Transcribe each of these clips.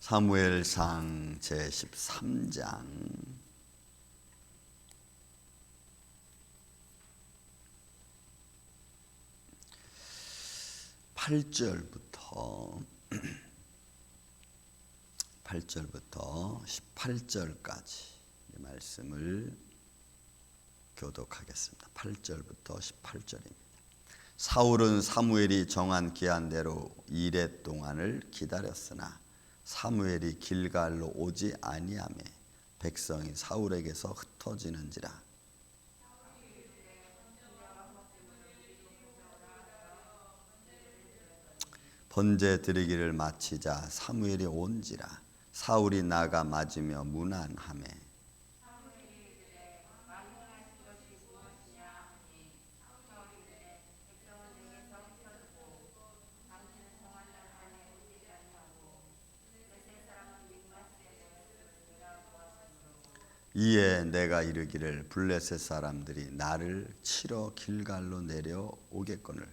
사무엘상 제13장 8절부터 18절까지 말씀을 교독하겠습니다. 8절부터 18절입니다. 사울은 사무엘이 정한 기한대로 이레 동안을 기다렸으나 사무엘이 길갈로 오지 아니하매 백성이 사울에게서 흩어지는지라. 번제 드리기를 마치자 사무엘이 온지라. 사울이 나가 맞으며 문안하매 이에 내가 이르기를 블레셋 사람들이 나를 치러 길갈로 내려오겠거늘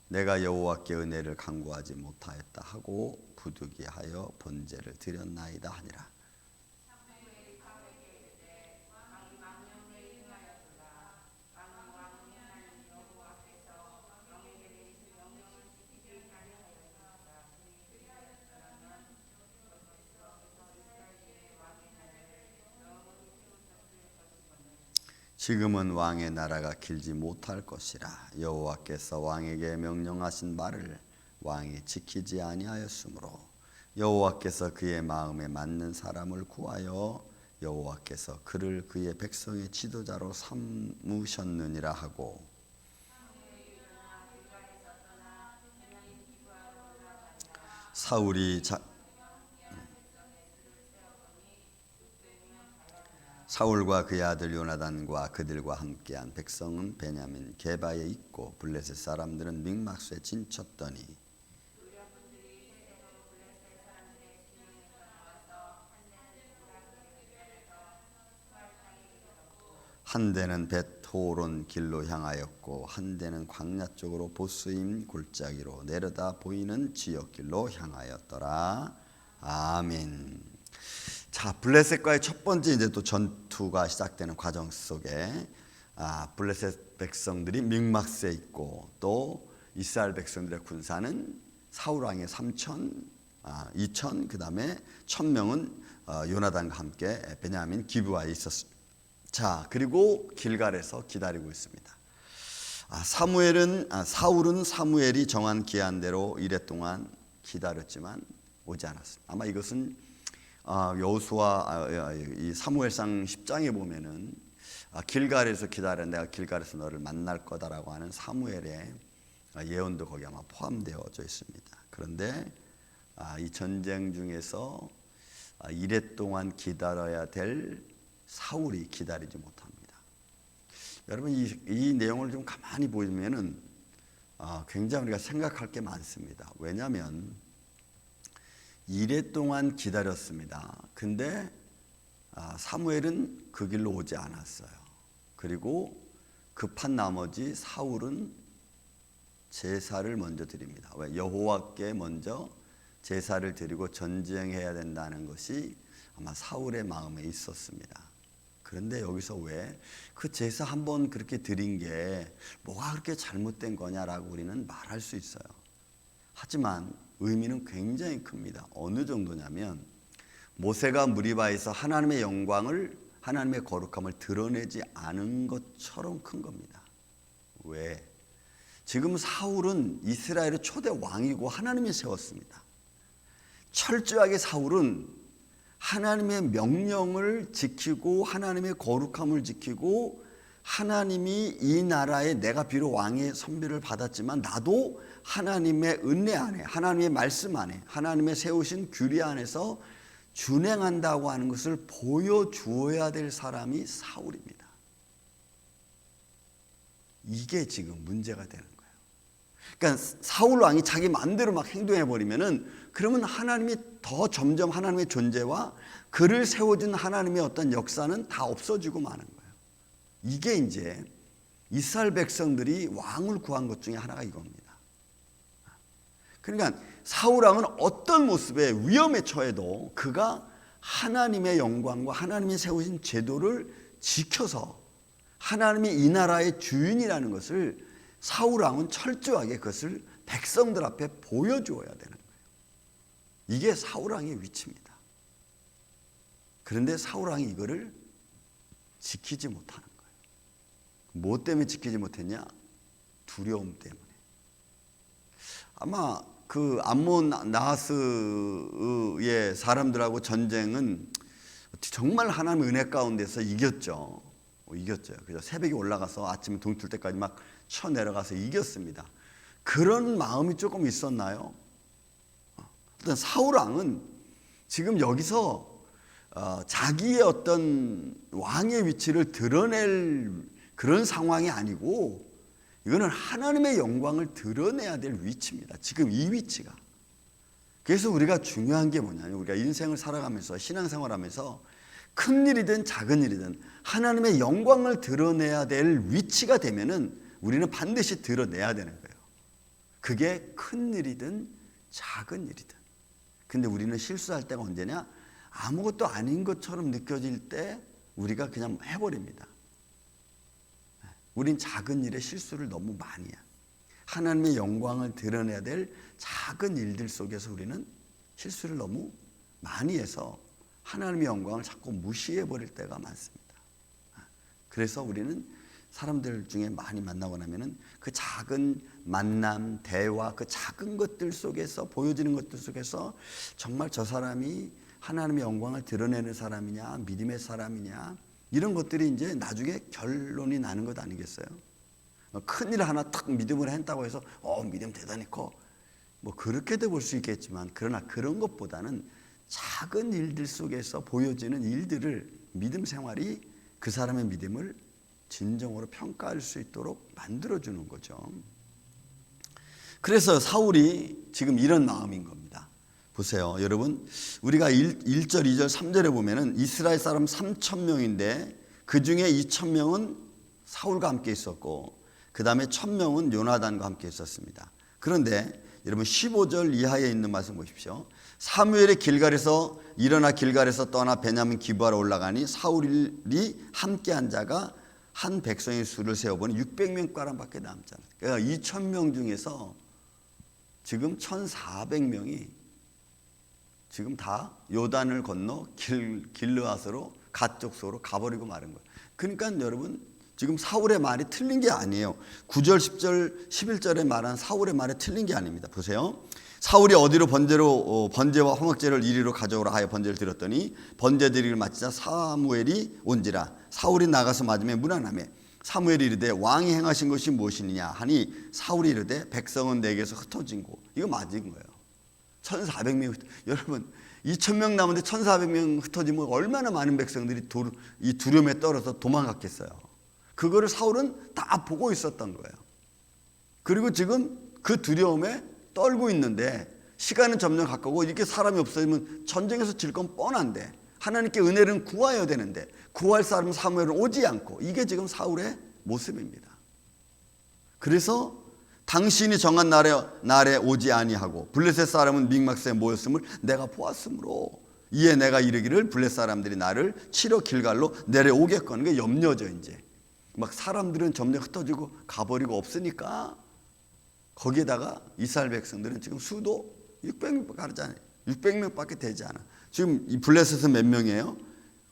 내가 여호와께 은혜를 간구하지 못하였다 하고 부득이하여 번제를 드렸나이다 하니라. 지금은 왕의 나라가 길지 못할 것이라. 여호와께서 왕에게 명령하신 말을 왕이 지키지 아니하였으므로 여호와께서 그의 마음에 맞는 사람을 구하여 여호와께서 그를 그의 백성의 지도자로 삼으셨느니라 하고 사울과 그의 아들 요나단과 그들과 함께한 백성은 베냐민 게바에 있고 블레셋 사람들은 믹마스에 진쳤더니 한 대는 벳호론 길로 향하였고 한 대는 광야 쪽으로 보스임 골짜기로 내려다 보이는 지역길로 향하였더라. 아멘. 자, 블레셋과의 첫 번째 이제 또 전투가 시작되는 과정 속에 블레셋 백성들이 믹마스에 있고 또 이스라엘 백성들의 군사는 사울 왕의 2,000 그다음에 1,000명은 요나단과 함께 베냐민 기브아에 있었습니다. 자, 그리고 길갈에서 기다리고 있습니다. 사울은 사무엘이 정한 기한대로 이레 동안 기다렸지만 오지 않았습니다. 아마 이것은 여호수아 이 사무엘상 10장에 보면은 길갈에서 기다려 내가 길갈에서 너를 만날 거다라고 하는 사무엘의 예언도 거기 아마 포함되어져 있습니다. 그런데 이 전쟁 중에서 이레 동안 기다려야 될 사울이 기다리지 못합니다. 여러분 이 내용을 좀 가만히 보면은 굉장히 우리가 생각할 게 많습니다. 왜냐하면 이레 동안 기다렸습니다. 근데 사무엘은 그 길로 오지 않았어요. 그리고 급한 나머지 사울은 제사를 먼저 드립니다. 왜? 여호와께 먼저 제사를 드리고 전쟁해야 된다는 것이 아마 사울의 마음에 있었습니다. 그런데 여기서 왜 그 제사 한번 그렇게 드린 게 뭐가 그렇게 잘못된 거냐라고 우리는 말할 수 있어요. 하지만 의미는 굉장히 큽니다. 어느 정도냐면 모세가 무리바에서 하나님의 영광을 하나님의 거룩함을 드러내지 않은 것처럼 큰 겁니다. 왜? 지금 사울은 이스라엘의 초대 왕이고 하나님이 세웠습니다. 철저하게 사울은 하나님의 명령을 지키고 하나님의 거룩함을 지키고 하나님이 이 나라에 내가 비록 왕의 선비를 받았지만 나도 하나님의 은혜 안에 하나님의 말씀 안에 하나님의 세우신 규례 안에서 준행한다고 하는 것을 보여주어야 될 사람이 사울입니다. 이게 지금 문제가 되는 거예요. 그러니까 사울 왕이 자기 마음대로 막 행동해버리면은 그러면 하나님이 더 점점 하나님의 존재와 그를 세워준 하나님의 어떤 역사는 다 없어지고 마는 거예요. 이게 이제 이스라엘 백성들이 왕을 구한 것 중에 하나가 이겁니다. 그러니까 사울왕은 어떤 모습의 위험에 처해도 그가 하나님의 영광과 하나님이 세우신 제도를 지켜서 하나님이 이 나라의 주인이라는 것을 사울왕은 철저하게 그것을 백성들 앞에 보여주어야 되는 거예요. 이게 사울왕의 위치입니다. 그런데 사울왕이 이거를 지키지 못하는 거예요. 뭐 때문에 지키지 못했냐? 두려움 때문에. 아마 그 암몬 나하스의 사람들하고 전쟁은 정말 하나님의 은혜 가운데서 이겼죠. 이겼죠. 그죠? 새벽에 올라가서 아침에 동틀 때까지 막 쳐 내려가서 이겼습니다. 그런 마음이 조금 있었나요? 일단 사울왕은 지금 여기서 자기의 어떤 왕의 위치를 드러낼 그런 상황이 아니고 이거는 하나님의 영광을 드러내야 될 위치입니다. 지금 이 위치가. 그래서 우리가 중요한 게 뭐냐면 우리가 인생을 살아가면서 신앙생활하면서 큰 일이든 작은 일이든 하나님의 영광을 드러내야 될 위치가 되면은 우리는 반드시 드러내야 되는 거예요. 그게 큰 일이든 작은 일이든. 근데 우리는 실수할 때가 언제냐? 아무것도 아닌 것처럼 느껴질 때 우리가 그냥 해버립니다. 우린 작은 일에 실수를 너무 많이 해요. 하나님의 영광을 드러내야 될 작은 일들 속에서 우리는 실수를 너무 많이 해서 하나님의 영광을 자꾸 무시해버릴 때가 많습니다. 그래서 우리는 사람들 중에 많이 만나고 나면은 그 작은 만남, 대화, 그 작은 것들 속에서 보여지는 것들 속에서 정말 저 사람이 하나님의 영광을 드러내는 사람이냐, 믿음의 사람이냐, 이런 것들이 이제 나중에 결론이 나는 것 아니겠어요? 큰일 하나 탁 믿음으로 했다고 해서 믿음 대단히 커. 뭐 그렇게도 볼 수 있겠지만 그러나 그런 것보다는 작은 일들 속에서 보여지는 일들을 믿음 생활이 그 사람의 믿음을 진정으로 평가할 수 있도록 만들어주는 거죠. 그래서 사울이 지금 이런 마음인 겁니다. 보세요. 여러분, 우리가 1절, 2절, 3절에 보면은 이스라엘 사람 3,000명인데 그 중에 2,000명은 사울과 함께 있었고 그 다음에 1,000명은 요나단과 함께 있었습니다. 그런데 여러분 15절 이하에 있는 말씀 보십시오. 사무엘이 길갈에서 일어나 길갈에서 떠나 베냐민 기브아로 올라가니 사울이 함께한 자가 한 백성의 수를 세어보니 600명가량밖에 남지 않았어요. 그러니까 2,000명 중에서 지금 1,400명이 지금 다 요단을 건너 길르앗으로 갓 족속으로 가버리고 마른 거예요. 그러니까 여러분 지금 사울의 말이 틀린 게 아니에요. 9절, 10절, 11절에 말한 사울의 말이 틀린 게 아닙니다. 보세요. 사울이 어디로 번제와 화목제를 이리로 가져오라 하여 번제를 드렸더니 번제 드리기를 마치자 사무엘이 온지라 사울이 나가서 맞으며 문안하며 사무엘이 이르되 왕이 행하신 것이 무엇이냐 하니 사울이 이르되 백성은 내게서 흩어진고. 이거 맞은 거예요. 1,400명 여러분 2,000명 남은데 1,400명 흩어지면 얼마나 많은 백성들이 이 두려움에 떨어서 도망갔겠어요. 그거를 사울은 다 보고 있었던 거예요. 그리고 지금 그 두려움에 떨고 있는데 시간은 점점 가까우고 이렇게 사람이 없어지면 전쟁에서 질 건 뻔한데 하나님께 은혜를 구해야 되는데 구할 사람 사무엘은 오지 않고 이게 지금 사울의 모습입니다. 그래서 당신이 정한 날에 오지 아니하고 블레셋 사람은 믹막스에 모였음을 내가 보았으므로 이에 내가 이르기를 블레셋 사람들이 나를 치러 길갈로 내려오겠거니. 그게 염려죠. 이제 막 사람들은 점점 흩어지고 가버리고 없으니까 거기에다가 이스라엘 백성들은 지금 수도 600명밖에 되지 않아. 지금 이 블레셋은 몇 명이에요?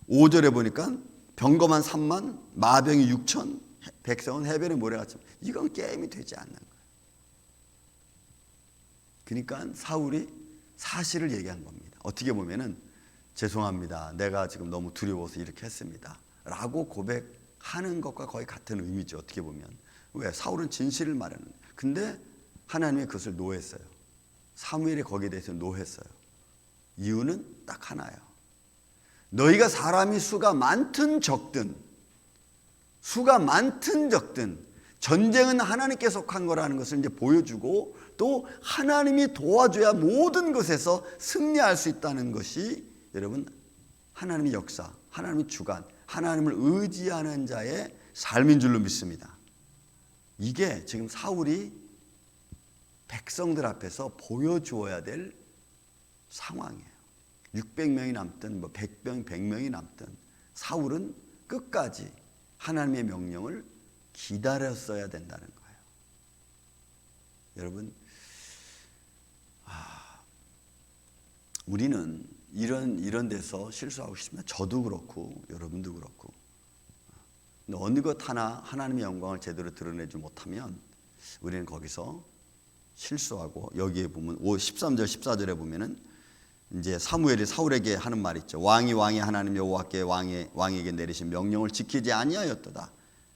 5절에 보니까 병거만 3만, 마병이 6천, 백성은 해변에 모래같이. 이건 게임이 되지 않는 거예요. 그러니까 사울이 사실을 얘기한 겁니다. 어떻게 보면은 죄송합니다. 내가 지금 너무 두려워서 이렇게 했습니다. 라고 고백하는 것과 거의 같은 의미죠. 어떻게 보면. 왜? 사울은 진실을 말하는. 근데 하나님이 그것을 노했어요. 사무엘이 거기에 대해서 노했어요. 이유는 딱 하나예요. 너희가 사람이 수가 많든 적든 전쟁은 하나님께 속한 거라는 것을 이제 보여주고 또 하나님이 도와줘야 모든 것에서 승리할 수 있다는 것이 여러분 하나님의 역사, 하나님의 주관, 하나님을 의지하는 자의 삶인 줄로 믿습니다. 이게 지금 사울이 백성들 앞에서 보여주어야 될 상황이에요. 600명이 남든 100명이 남든 사울은 끝까지 하나님의 명령을 기다렸어야 된다는 거예요. 여러분, 우리는 이런 데서 실수하고 싶으면 저도 그렇고 여러분도 그렇고, 근데 어느 것 하나 하나님의 영광을 제대로 드러내지 못하면 우리는 거기서 실수하고, 여기에 보면 13절 14절에 보면은 이제 사무엘이 사울에게 하는 말 있죠. 왕이 하나님 여호와께 왕에게 내리신 명령을 지키지 아니하였도다.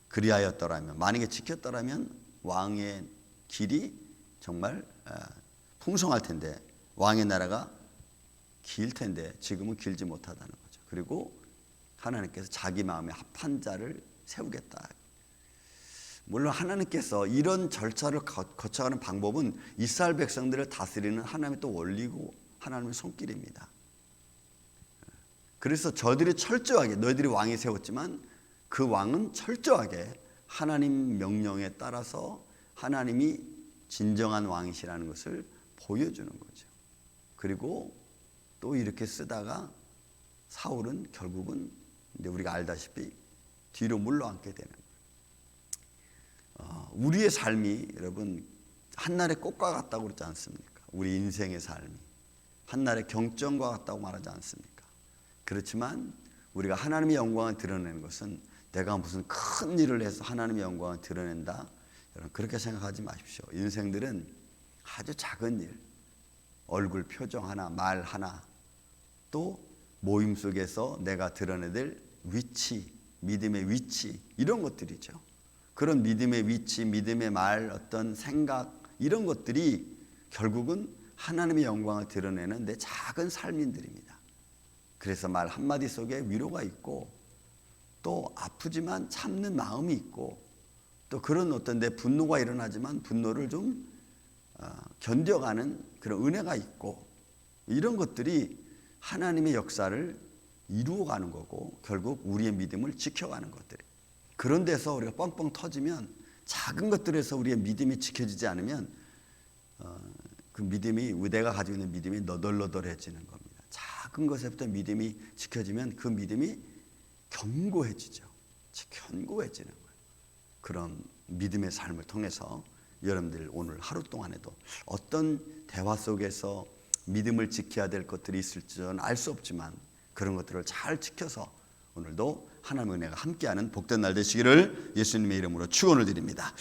그리하였더라면, 만약에 지켰더라면 왕의 길이 정말 풍성할 텐데, 왕의 나라가 길 텐데 지금은 길지 못하다는 거죠. 그리고 하나님께서 자기 마음에 합한 자를 세우겠다. 물론 하나님께서 이런 절차를 거쳐가는 방법은 이스라엘 백성들을 다스리는 하나님의 또 원리고 하나님의 손길입니다. 그래서 저들이 철저하게, 너희들이 왕이 세웠지만 그 왕은 철저하게 하나님 명령에 따라서 하나님이 진정한 왕이시라는 것을 보여주는 거죠. 그리고 또 이렇게 쓰다가 사울은 결국은 이제 우리가 알다시피 뒤로 물러앉게 되는 거예요. 우리의 삶이 여러분 한날의 꽃과 같다고 그러지 않습니까? 우리 인생의 삶이 한날의 경전과 같다고 말하지 않습니까? 그렇지만 우리가 하나님의 영광을 드러내는 것은 내가 무슨 큰 일을 해서 하나님의 영광을 드러낸다, 여러분 그렇게 생각하지 마십시오. 인생들은 아주 작은 일, 얼굴 표정 하나, 말 하나, 또 모임 속에서 내가 드러내야 될 위치, 믿음의 위치, 이런 것들이죠. 그런 믿음의 위치, 믿음의 말, 어떤 생각, 이런 것들이 결국은 하나님의 영광을 드러내는 내 작은 삶인들입니다. 그래서 말 한마디 속에 위로가 있고, 또 아프지만 참는 마음이 있고, 또 그런 어떤 내 분노가 일어나지만 분노를 좀 견뎌가는 그런 은혜가 있고, 이런 것들이 하나님의 역사를 이루어가는 거고 결국 우리의 믿음을 지켜가는 것들이. 그런 데서 우리가 뻥뻥 터지면, 작은 것들에서 우리의 믿음이 지켜지지 않으면 그 믿음이, 내가 가지고 있는 믿음이 너덜너덜해지는 겁니다. 작은 것에부터 믿음이 지켜지면 그 믿음이 견고해지죠. 견고해지는 거예요. 그런 믿음의 삶을 통해서 여러분들 오늘 하루 동안에도 어떤 대화 속에서 믿음을 지켜야 될 것들이 있을지는 알 수 없지만 그런 것들을 잘 지켜서 오늘도 하나님의 은혜가 함께하는 복된 날 되시기를 예수님의 이름으로 축원을 드립니다.